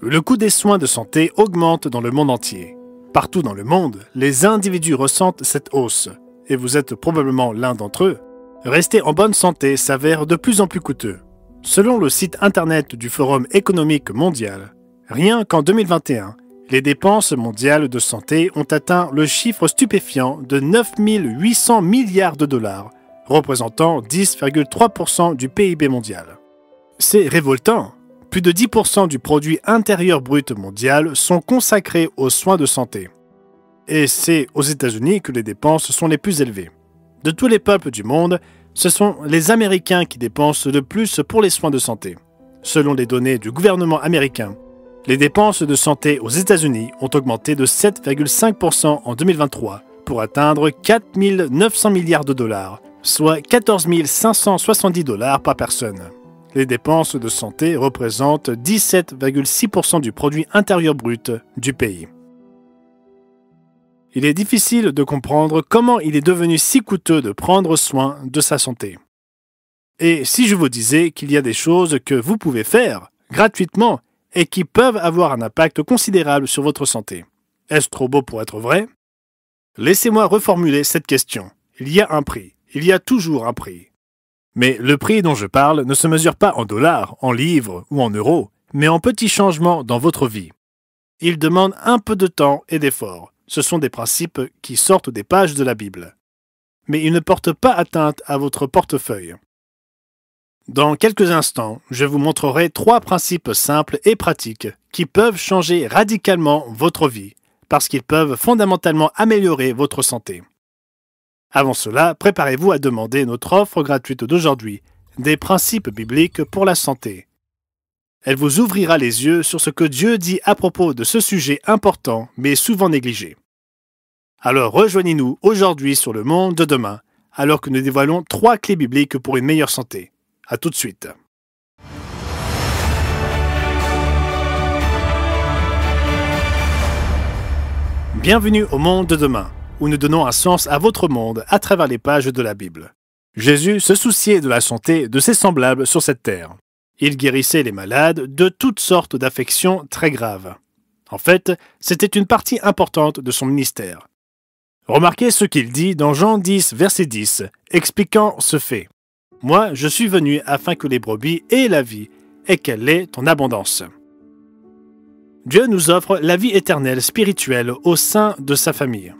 Le coût des soins de santé augmente dans le monde entier. Partout dans le monde, les individus ressentent cette hausse, et vous êtes probablement l'un d'entre eux. Rester en bonne santé s'avère de plus en plus coûteux. Selon le site internet du Forum économique mondial, rien qu'en 2021, les dépenses mondiales de santé ont atteint le chiffre stupéfiant de 9 800 milliards de dollars, représentant 10,3% du PIB mondial. C'est révoltant. Plus de 10% du produit intérieur brut mondial sont consacrés aux soins de santé. Et c'est aux États-Unis que les dépenses sont les plus élevées. De tous les peuples du monde, ce sont les Américains qui dépensent le plus pour les soins de santé. Selon les données du gouvernement américain, les dépenses de santé aux États-Unis ont augmenté de 7,5% en 2023 pour atteindre 4 900 milliards de dollars, soit 14 570 dollars par personne. Les dépenses de santé représentent 17,6% du produit intérieur brut du pays. Il est difficile de comprendre comment il est devenu si coûteux de prendre soin de sa santé. Et si je vous disais qu'il y a des choses que vous pouvez faire gratuitement et qui peuvent avoir un impact considérable sur votre santé, est-ce trop beau pour être vrai? Laissez-moi reformuler cette question. Il y a un prix. Il y a toujours un prix. Mais le prix dont je parle ne se mesure pas en dollars, en livres ou en euros, mais en petits changements dans votre vie. Il demande un peu de temps et d'effort. Ce sont des principes qui sortent des pages de la Bible. Mais ils ne portent pas atteinte à votre portefeuille. Dans quelques instants, je vous montrerai 3 principes simples et pratiques qui peuvent changer radicalement votre vie, parce qu'ils peuvent fondamentalement améliorer votre santé. Avant cela, préparez-vous à demander notre offre gratuite d'aujourd'hui, des principes bibliques pour la santé. Elle vous ouvrira les yeux sur ce que Dieu dit à propos de ce sujet important, mais souvent négligé. Alors rejoignez-nous aujourd'hui sur le monde de demain, alors que nous dévoilons 3 clés bibliques pour une meilleure santé. À tout de suite. Bienvenue au monde de demain, où nous donnons un sens à votre monde à travers les pages de la Bible. Jésus se souciait de la santé de ses semblables sur cette terre. Il guérissait les malades de toutes sortes d'affections très graves. En fait, c'était une partie importante de son ministère. Remarquez ce qu'il dit dans Jean 10, verset 10, expliquant ce fait. « Moi, je suis venu afin que les brebis aient la vie et qu'elle ait en abondance. » Dieu nous offre la vie éternelle spirituelle au sein de sa famille.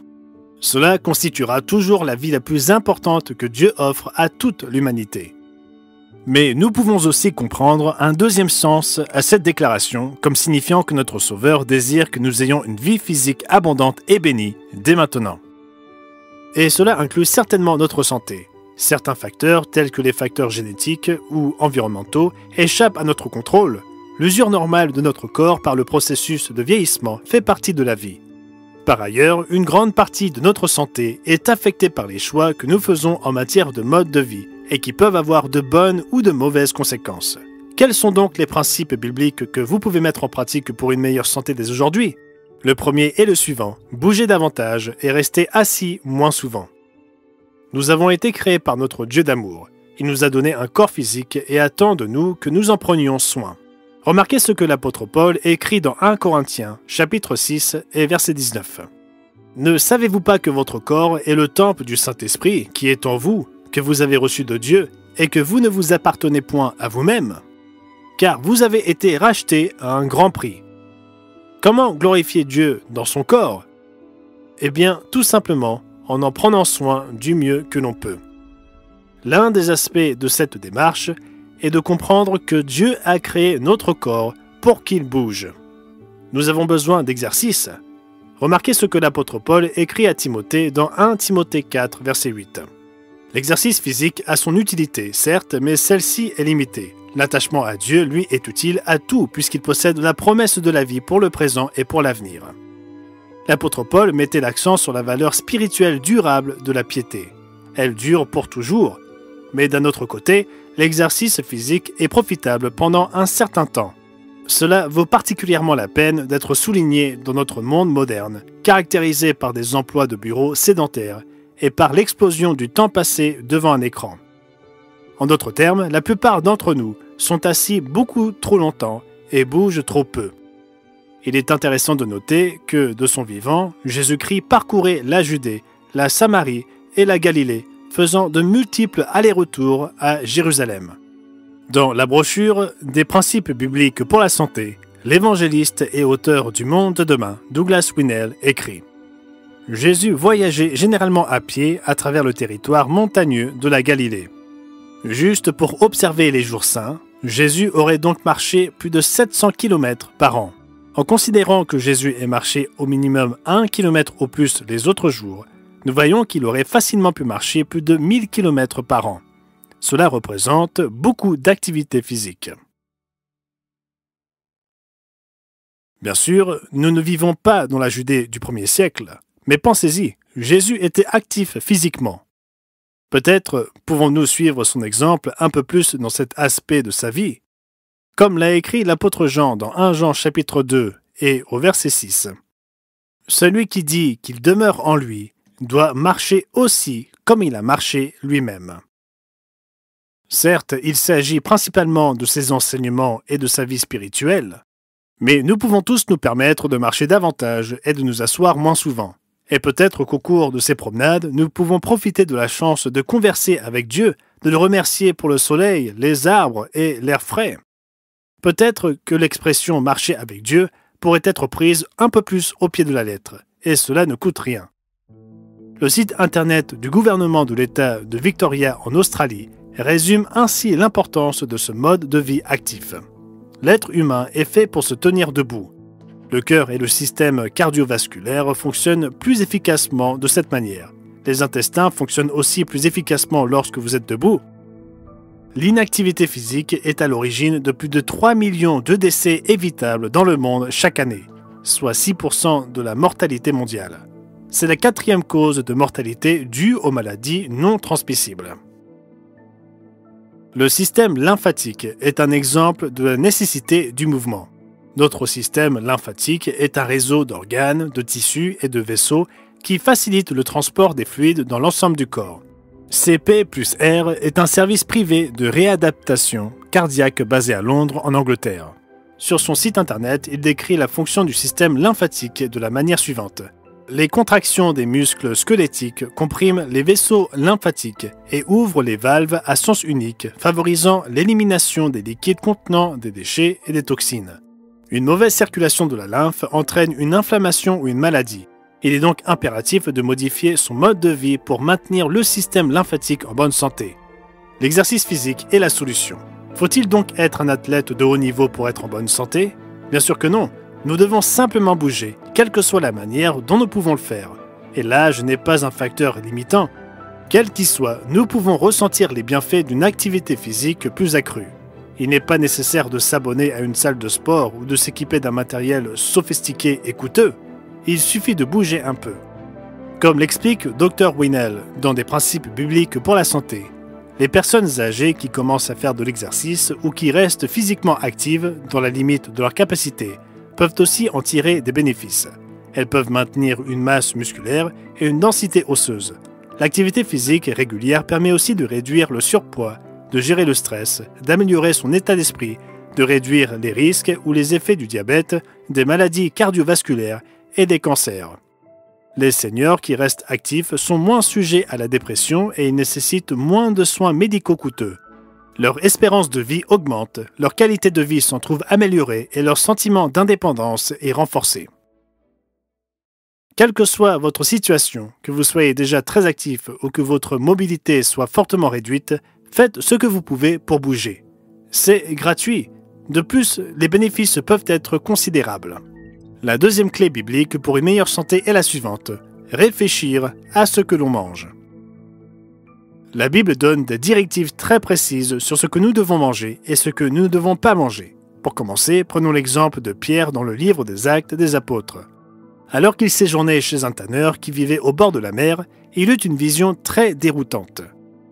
Cela constituera toujours la vie la plus importante que Dieu offre à toute l'humanité. Mais nous pouvons aussi comprendre un deuxième sens à cette déclaration comme signifiant que notre Sauveur désire que nous ayons une vie physique abondante et bénie dès maintenant. Et cela inclut certainement notre santé. Certains facteurs, tels que les facteurs génétiques ou environnementaux, échappent à notre contrôle. L'usure normale de notre corps par le processus de vieillissement fait partie de la vie. Par ailleurs, une grande partie de notre santé est affectée par les choix que nous faisons en matière de mode de vie et qui peuvent avoir de bonnes ou de mauvaises conséquences. Quels sont donc les principes bibliques que vous pouvez mettre en pratique pour une meilleure santé dès aujourd'hui? Le premier est le suivant, bougez davantage et restez assis moins souvent. Nous avons été créés par notre Dieu d'amour. Il nous a donné un corps physique et attend de nous que nous en prenions soin. Remarquez ce que l'apôtre Paul écrit dans 1 Corinthiens, chapitre 6 et verset 19. « Ne savez-vous pas que votre corps est le temple du Saint-Esprit qui est en vous, que vous avez reçu de Dieu, et que vous ne vous appartenez point à vous-même? Car vous avez été rachetés à un grand prix. » Comment glorifier Dieu dans son corps? Eh bien, tout simplement en prenant soin du mieux que l'on peut. L'un des aspects de cette démarche est de comprendre que Dieu a créé notre corps pour qu'il bouge. Nous avons besoin d'exercice. Remarquez ce que l'apôtre Paul écrit à Timothée dans 1 Timothée 4, verset 8. L'exercice physique a son utilité, certes, mais celle-ci est limitée. L'attachement à Dieu, lui, est utile à tout puisqu'il possède la promesse de la vie pour le présent et pour l'avenir. L'apôtre Paul mettait l'accent sur la valeur spirituelle durable de la piété. Elle dure pour toujours, mais d'un autre côté, l'exercice physique est profitable pendant un certain temps. Cela vaut particulièrement la peine d'être souligné dans notre monde moderne, caractérisé par des emplois de bureau sédentaires et par l'explosion du temps passé devant un écran. En d'autres termes, la plupart d'entre nous sont assis beaucoup trop longtemps et bougent trop peu. Il est intéressant de noter que, de son vivant, Jésus-Christ parcourait la Judée, la Samarie et la Galilée, faisant de multiples allers-retours à Jérusalem. Dans la brochure « Des principes bibliques pour la santé », l'évangéliste et auteur du Monde de demain, Douglas Winnell, écrit « Jésus voyageait généralement à pied à travers le territoire montagneux de la Galilée. Juste pour observer les jours saints, Jésus aurait donc marché plus de 700 km par an. En considérant que Jésus ait marché au minimum 1 km au plus les autres jours, nous voyons qu'il aurait facilement pu marcher plus de 1000 km par an. Cela représente beaucoup d'activité physique. Bien sûr, nous ne vivons pas dans la Judée du 1er siècle, mais pensez-y, Jésus était actif physiquement. Peut-être pouvons-nous suivre son exemple un peu plus dans cet aspect de sa vie. Comme l'a écrit l'apôtre Jean dans 1 Jean chapitre 2 et au verset 6. « Celui qui dit qu'il demeure en lui doit marcher aussi comme il a marché lui-même. » Certes, il s'agit principalement de ses enseignements et de sa vie spirituelle, mais nous pouvons tous nous permettre de marcher davantage et de nous asseoir moins souvent. Et peut-être qu'au cours de ces promenades, nous pouvons profiter de la chance de converser avec Dieu, de le remercier pour le soleil, les arbres et l'air frais. Peut-être que l'expression « marcher avec Dieu » pourrait être prise un peu plus au pied de la lettre, et cela ne coûte rien. Le site internet du gouvernement de l'État de Victoria en Australie résume ainsi l'importance de ce mode de vie actif. L'être humain est fait pour se tenir debout. Le cœur et le système cardiovasculaire fonctionnent plus efficacement de cette manière. Les intestins fonctionnent aussi plus efficacement lorsque vous êtes debout. L'inactivité physique est à l'origine de plus de 3 millions de décès évitables dans le monde chaque année, soit 6% de la mortalité mondiale. C'est la 4e cause de mortalité due aux maladies non transmissibles. Le système lymphatique est un exemple de la nécessité du mouvement. Notre système lymphatique est un réseau d'organes, de tissus et de vaisseaux qui facilite le transport des fluides dans l'ensemble du corps. CP+R est un service privé de réadaptation cardiaque basé à Londres, en Angleterre. Sur son site internet, il décrit la fonction du système lymphatique de la manière suivante. Les contractions des muscles squelettiques compriment les vaisseaux lymphatiques et ouvrent les valves à sens unique, favorisant l'élimination des liquides contenant des déchets et des toxines. Une mauvaise circulation de la lymphe entraîne une inflammation ou une maladie. Il est donc impératif de modifier son mode de vie pour maintenir le système lymphatique en bonne santé. L'exercice physique est la solution. Faut-il donc être un athlète de haut niveau pour être en bonne santé? Bien sûr que non. Nous devons simplement bouger, quelle que soit la manière dont nous pouvons le faire. Et l'âge n'est pas un facteur limitant. Quel qu'il soit, nous pouvons ressentir les bienfaits d'une activité physique plus accrue. Il n'est pas nécessaire de s'abonner à une salle de sport ou de s'équiper d'un matériel sophistiqué et coûteux. Il suffit de bouger un peu. Comme l'explique Dr Winnell dans Des principes bibliques pour la santé, les personnes âgées qui commencent à faire de l'exercice ou qui restent physiquement actives dans la limite de leur capacité peuvent aussi en tirer des bénéfices. Elles peuvent maintenir une masse musculaire et une densité osseuse. L'activité physique régulière permet aussi de réduire le surpoids, de gérer le stress, d'améliorer son état d'esprit, de réduire les risques ou les effets du diabète, des maladies cardiovasculaires et des cancers. Les seniors qui restent actifs sont moins sujets à la dépression et ils nécessitent moins de soins médicaux coûteux. Leur espérance de vie augmente, leur qualité de vie s'en trouve améliorée et leur sentiment d'indépendance est renforcé. Quelle que soit votre situation, que vous soyez déjà très actif ou que votre mobilité soit fortement réduite, faites ce que vous pouvez pour bouger. C'est gratuit. De plus, les bénéfices peuvent être considérables. La deuxième clé biblique pour une meilleure santé est la suivante: réfléchir à ce que l'on mange. La Bible donne des directives très précises sur ce que nous devons manger et ce que nous ne devons pas manger. Pour commencer, prenons l'exemple de Pierre dans le livre des Actes des Apôtres. Alors qu'il séjournait chez un tanneur qui vivait au bord de la mer, il eut une vision très déroutante.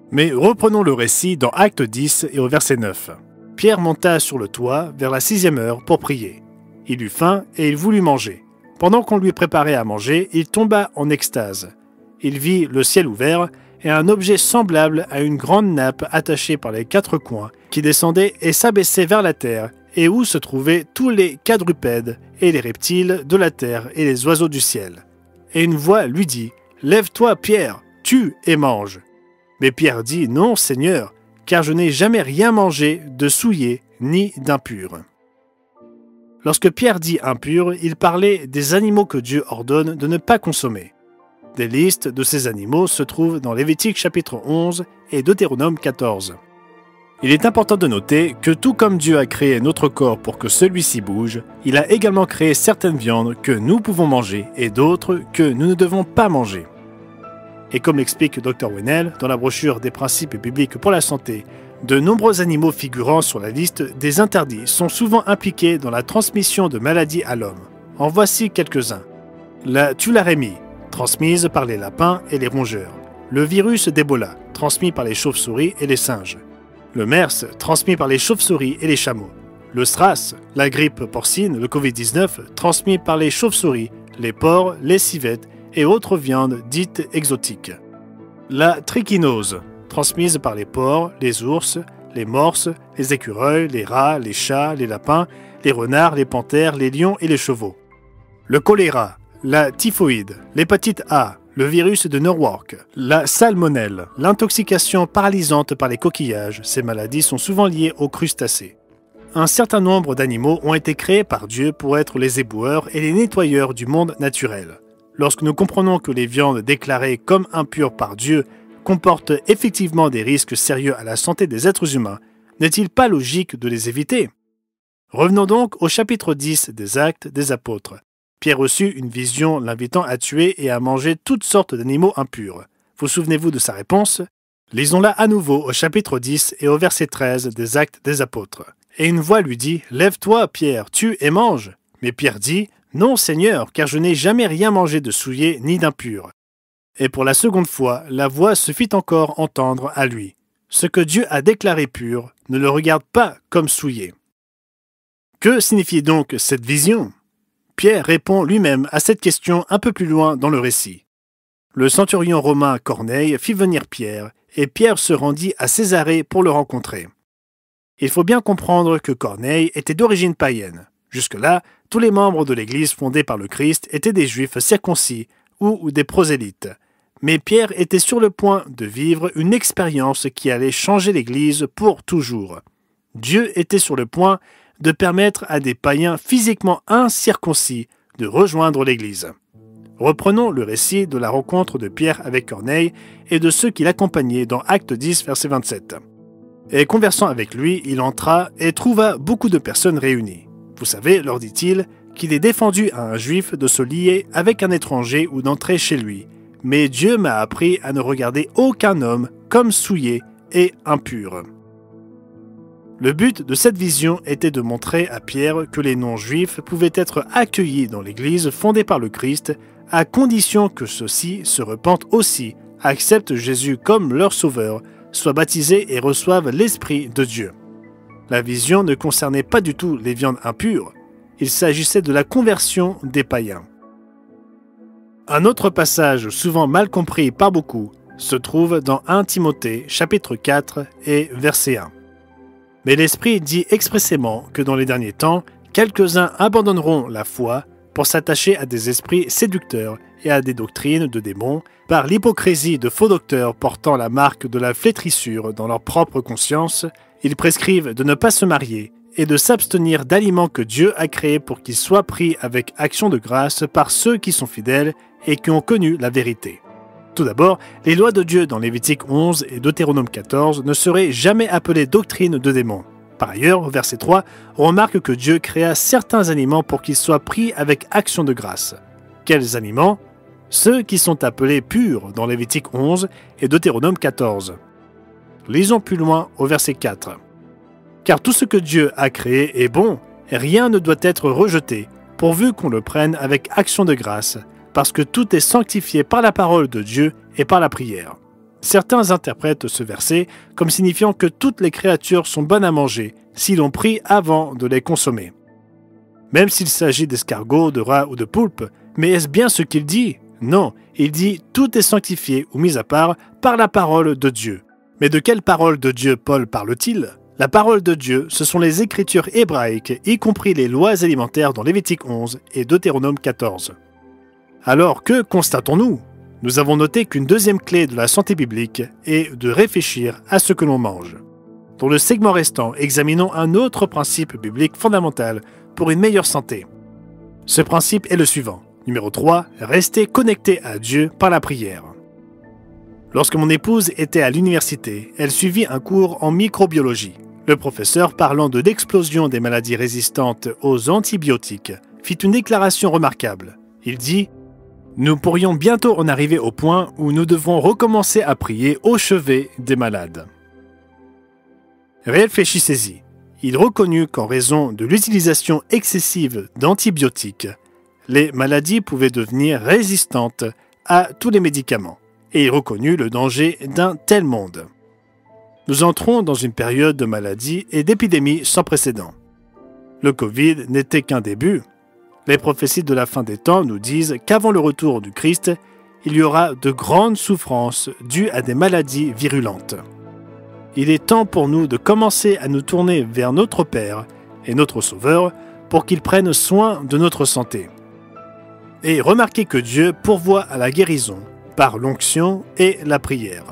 Mais reprenons le récit dans Actes 10 et au verset 9. Pierre monta sur le toit vers la 6e heure pour prier. Il eut faim et il voulut manger. Pendant qu'on lui préparait à manger, il tomba en extase. Il vit le ciel ouvert et un objet semblable à une grande nappe attachée par les 4 coins qui descendait et s'abaissait vers la terre et où se trouvaient tous les quadrupèdes et les reptiles de la terre et les oiseaux du ciel. Et une voix lui dit, « Lève-toi, Pierre, tue et mange. » Mais Pierre dit, « Non, Seigneur, car je n'ai jamais rien mangé de souillé ni d'impur. » Lorsque Pierre dit impur, il parlait des animaux que Dieu ordonne de ne pas consommer. Des listes de ces animaux se trouvent dans Lévitique chapitre 11 et Deutéronome 14. Il est important de noter que tout comme Dieu a créé notre corps pour que celui-ci bouge, il a également créé certaines viandes que nous pouvons manger et d'autres que nous ne devons pas manger. Et comme l'explique Dr. Wennell dans la brochure des principes bibliques pour la santé, de nombreux animaux figurant sur la liste des interdits sont souvent impliqués dans la transmission de maladies à l'homme. En voici quelques-uns. La tularemie, transmise par les lapins et les rongeurs. Le virus d'Ebola, transmis par les chauves-souris et les singes. Le MERS, transmis par les chauves-souris et les chameaux. Le SRAS, la grippe porcine, le Covid-19, transmis par les chauves-souris, les porcs, les civettes et autres viandes dites exotiques. La trichinose, transmise par les porcs, les ours, les morses, les écureuils, les rats, les chats, les lapins, les renards, les panthères, les lions et les chevaux. Le choléra, la typhoïde, l'hépatite A, le virus de Norwalk, la salmonelle, l'intoxication paralysante par les coquillages, ces maladies sont souvent liées aux crustacés. Un certain nombre d'animaux ont été créés par Dieu pour être les éboueurs et les nettoyeurs du monde naturel. Lorsque nous comprenons que les viandes déclarées comme impures par Dieu comportent effectivement des risques sérieux à la santé des êtres humains, n'est-il pas logique de les éviter? Revenons donc au chapitre 10 des Actes des Apôtres. Pierre reçut une vision l'invitant à tuer et à manger toutes sortes d'animaux impurs. Vous souvenez-vous de sa réponse? Lisons-la à nouveau au chapitre 10 et au verset 13 des Actes des Apôtres. Et une voix lui dit, « Lève-toi, Pierre, tue et mange. » Mais Pierre dit, « Non, Seigneur, car je n'ai jamais rien mangé de souillé ni d'impur. » Et pour la seconde fois, la voix se fit encore entendre à lui. Ce que Dieu a déclaré pur, ne le regarde pas comme souillé. Que signifiait donc cette vision? Pierre répond lui-même à cette question un peu plus loin dans le récit. Le centurion romain Corneille fit venir Pierre, et Pierre se rendit à Césarée pour le rencontrer. Il faut bien comprendre que Corneille était d'origine païenne. Jusque-là, tous les membres de l'Église fondée par le Christ étaient des Juifs circoncis ou des prosélytes. Mais Pierre était sur le point de vivre une expérience qui allait changer l'Église pour toujours. Dieu était sur le point de permettre à des païens physiquement incirconcis de rejoindre l'Église. Reprenons le récit de la rencontre de Pierre avec Corneille et de ceux qui l'accompagnaient dans Acte 10, verset 27. Et conversant avec lui, il entra et trouva beaucoup de personnes réunies. Vous savez, leur dit-il, qu'il est défendu à un juif de se lier avec un étranger ou d'entrer chez lui. Mais Dieu m'a appris à ne regarder aucun homme comme souillé et impur. Le but de cette vision était de montrer à Pierre que les non-juifs pouvaient être accueillis dans l'Église fondée par le Christ, à condition que ceux-ci se repentent aussi, acceptent Jésus comme leur sauveur, soient baptisés et reçoivent l'Esprit de Dieu. La vision ne concernait pas du tout les viandes impures, il s'agissait de la conversion des païens. Un autre passage souvent mal compris par beaucoup se trouve dans 1 Timothée chapitre 4 et verset 1. Mais l'Esprit dit expressément que dans les derniers temps, quelques-uns abandonneront la foi pour s'attacher à des esprits séducteurs et à des doctrines de démons, par l'hypocrisie de faux docteurs portant la marque de la flétrissure dans leur propre conscience. Ils prescrivent de ne pas se marier et de s'abstenir d'aliments que Dieu a créés pour qu'ils soient pris avec action de grâce par ceux qui sont fidèles et qui ont connu la vérité. Tout d'abord, les lois de Dieu dans Lévitique 11 et Deutéronome 14 ne seraient jamais appelées doctrines de démons. Par ailleurs, au verset 3, on remarque que Dieu créa certains aliments pour qu'ils soient pris avec action de grâce. Quels aliments? Ceux qui sont appelés purs dans Lévitique 11 et Deutéronome 14. Lisons plus loin au verset 4. Car tout ce que Dieu a créé est bon, et rien ne doit être rejeté, pourvu qu'on le prenne avec action de grâce, parce que tout est sanctifié par la parole de Dieu et par la prière. Certains interprètent ce verset comme signifiant que toutes les créatures sont bonnes à manger si l'on prie avant de les consommer. Même s'il s'agit d'escargots, de rats ou de poulpes, mais est-ce bien ce qu'il dit? Non, il dit « tout est sanctifié ou mis à part par la parole de Dieu ». Mais de quelle parole de Dieu Paul parle-t-il? La parole de Dieu, ce sont les écritures hébraïques, y compris les lois alimentaires dans Lévitique 11 et Deutéronome 14. Alors que constatons-nous? Nous avons noté qu'une deuxième clé de la santé biblique est de réfléchir à ce que l'on mange. Dans le segment restant, examinons un autre principe biblique fondamental pour une meilleure santé. Ce principe est le suivant. Numéro 3, rester connecté à Dieu par la prière. Lorsque mon épouse était à l'université, elle suivit un cours en microbiologie. Le professeur, parlant de l'explosion des maladies résistantes aux antibiotiques, fit une déclaration remarquable. Il dit « Nous pourrions bientôt en arriver au point où nous devrons recommencer à prier au chevet des malades. » Réfléchissez-y. Il reconnut qu'en raison de l'utilisation excessive d'antibiotiques, les maladies pouvaient devenir résistantes à tous les médicaments, et il reconnut le danger d'un tel monde. Nous entrons dans une période de maladies et d'épidémies sans précédent. Le Covid n'était qu'un début. Les prophéties de la fin des temps nous disent qu'avant le retour du Christ, il y aura de grandes souffrances dues à des maladies virulentes. Il est temps pour nous de commencer à nous tourner vers notre Père et notre Sauveur pour qu'il prenne soin de notre santé. Et remarquez que Dieu pourvoit à la guérison par l'onction et la prière.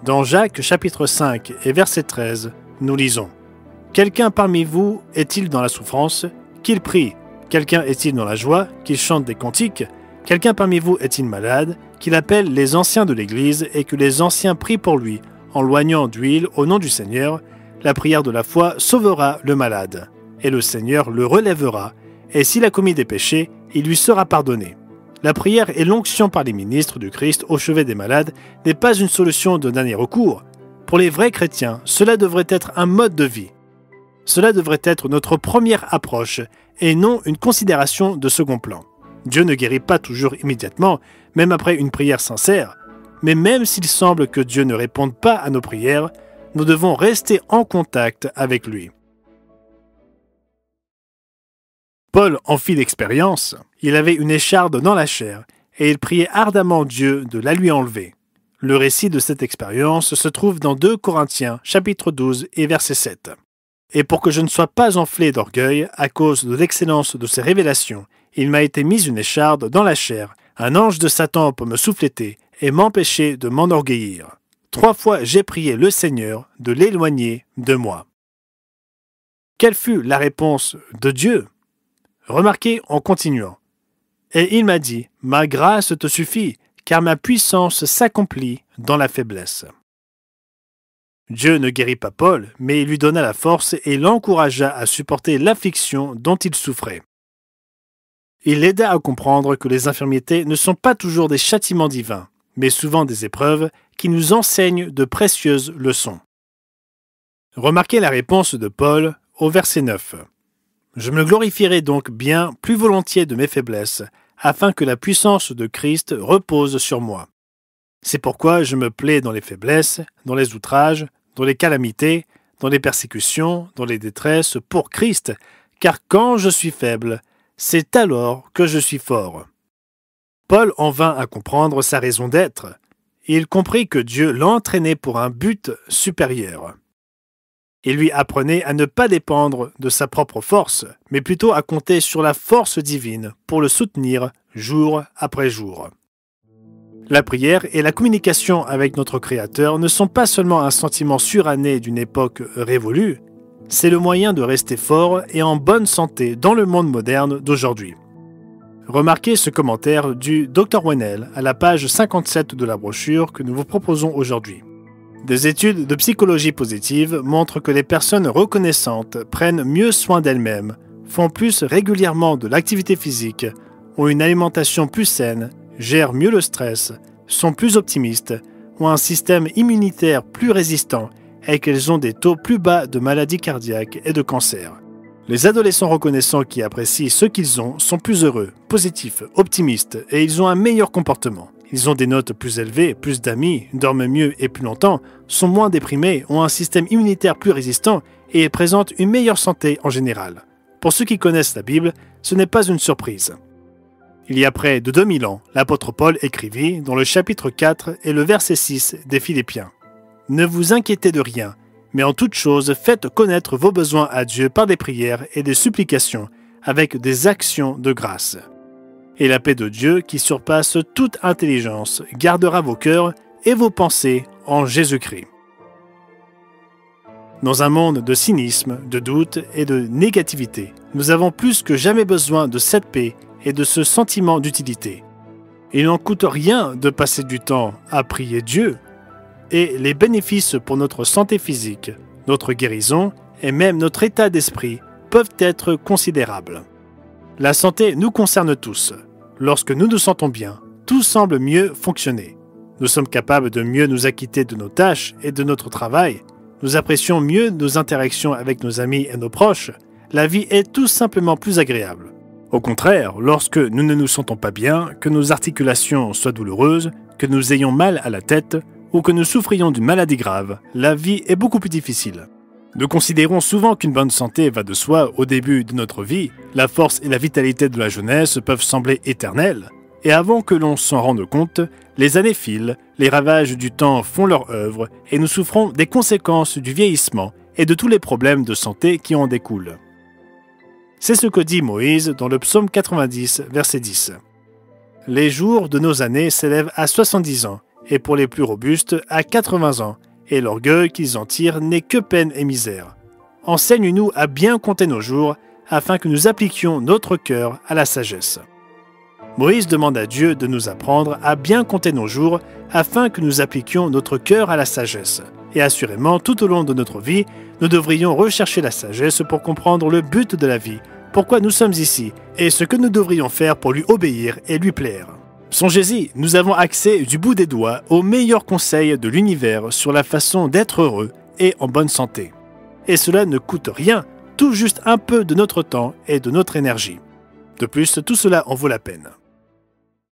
Dans Jacques chapitre 5 et verset 13, nous lisons « Quelqu'un parmi vous est-il dans la souffrance? Qu'il prie. Quelqu'un est-il dans la joie? Qu'il chante des cantiques. Quelqu'un parmi vous est-il malade? Qu'il appelle les anciens de l'Église et que les anciens prient pour lui, en loignant d'huile au nom du Seigneur. La prière de la foi sauvera le malade, et le Seigneur le relèvera, et s'il a commis des péchés, il lui sera pardonné. » La prière et l'onction par les ministres du Christ au chevet des malades n'est pas une solution de dernier recours. Pour les vrais chrétiens, cela devrait être un mode de vie. Cela devrait être notre première approche et non une considération de second plan. Dieu ne guérit pas toujours immédiatement, même après une prière sincère. Mais même s'il semble que Dieu ne réponde pas à nos prières, nous devons rester en contact avec lui. Paul en fit l'expérience. Il avait une écharde dans la chair et il priait ardemment Dieu de la lui enlever. Le récit de cette expérience se trouve dans 2 Corinthiens, chapitre 12 et verset 7. Et pour que je ne sois pas enflé d'orgueil à cause de l'excellence de ces révélations, il m'a été mis une écharde dans la chair, un ange de Satan pour me souffléter et m'empêcher de m'enorgueillir. 3 fois j'ai prié le Seigneur de l'éloigner de moi. Quelle fut la réponse de Dieu? Remarquez en continuant. Et il m'a dit, « Ma grâce te suffit, car ma puissance s'accomplit dans la faiblesse. » Dieu ne guérit pas Paul, mais il lui donna la force et l'encouragea à supporter l'affliction dont il souffrait. Il l'aida à comprendre que les infirmités ne sont pas toujours des châtiments divins, mais souvent des épreuves qui nous enseignent de précieuses leçons. Remarquez la réponse de Paul au verset 9. Je me glorifierai donc bien plus volontiers de mes faiblesses, afin que la puissance de Christ repose sur moi. C'est pourquoi je me plais dans les faiblesses, dans les outrages, dans les calamités, dans les persécutions, dans les détresses, pour Christ, car quand je suis faible, c'est alors que je suis fort. Paul en vint à comprendre sa raison d'être. Il comprit que Dieu l'entraînait pour un but supérieur. Il lui apprenait à ne pas dépendre de sa propre force, mais plutôt à compter sur la force divine pour le soutenir jour après jour. La prière et la communication avec notre Créateur ne sont pas seulement un sentiment suranné d'une époque révolue, c'est le moyen de rester fort et en bonne santé dans le monde moderne d'aujourd'hui. Remarquez ce commentaire du Dr Wennell à la page 57 de la brochure que nous vous proposons aujourd'hui. Des études de psychologie positive montrent que les personnes reconnaissantes prennent mieux soin d'elles-mêmes, font plus régulièrement de l'activité physique, ont une alimentation plus saine, gèrent mieux le stress, sont plus optimistes, ont un système immunitaire plus résistant et qu'elles ont des taux plus bas de maladies cardiaques et de cancer. Les adolescents reconnaissants qui apprécient ce qu'ils ont sont plus heureux, positifs, optimistes et ils ont un meilleur comportement. Ils ont des notes plus élevées, plus d'amis, dorment mieux et plus longtemps, sont moins déprimés, ont un système immunitaire plus résistant et présentent une meilleure santé en général. Pour ceux qui connaissent la Bible, ce n'est pas une surprise. Il y a près de 2000 ans, l'apôtre Paul écrivit dans le chapitre 4 et le verset 6 des Philippiens. « Ne vous inquiétez de rien, Mais en toute chose, faites connaître vos besoins à Dieu par des prières et des supplications, avec des actions de grâce. Et la paix de Dieu, qui surpasse toute intelligence, gardera vos cœurs et vos pensées en Jésus-Christ. Dans un monde de cynisme, de doute et de négativité, nous avons plus que jamais besoin de cette paix et de ce sentiment d'utilité. Il n'en coûte rien de passer du temps à prier Dieu, et les bénéfices pour notre santé physique, notre guérison et même notre état d'esprit peuvent être considérables. La santé nous concerne tous. Lorsque nous nous sentons bien, tout semble mieux fonctionner. Nous sommes capables de mieux nous acquitter de nos tâches et de notre travail. Nous apprécions mieux nos interactions avec nos amis et nos proches. La vie est tout simplement plus agréable. Au contraire, lorsque nous ne nous sentons pas bien, que nos articulations soient douloureuses, que nous ayons mal à la tête ou que nous souffrions d'une maladie grave, la vie est beaucoup plus difficile. Nous considérons souvent qu'une bonne santé va de soi au début de notre vie. La force et la vitalité de la jeunesse peuvent sembler éternelles. Et avant que l'on s'en rende compte, les années filent, les ravages du temps font leur œuvre et nous souffrons des conséquences du vieillissement et de tous les problèmes de santé qui en découlent. C'est ce que dit Moïse dans le psaume 90, verset 10. « Les jours de nos années s'élèvent à 70 ans, et pour les plus robustes à 80 ans, et l'orgueil qu'ils en tirent n'est que peine et misère. Enseigne-nous à bien compter nos jours, afin que nous appliquions notre cœur à la sagesse. » Moïse demande à Dieu de nous apprendre à bien compter nos jours, afin que nous appliquions notre cœur à la sagesse. Et assurément, tout au long de notre vie, nous devrions rechercher la sagesse pour comprendre le but de la vie, pourquoi nous sommes ici, et ce que nous devrions faire pour lui obéir et lui plaire. Songez-y, nous avons accès du bout des doigts aux meilleurs conseils de l'univers sur la façon d'être heureux et en bonne santé. Et cela ne coûte rien, tout juste un peu de notre temps et de notre énergie. De plus, tout cela en vaut la peine.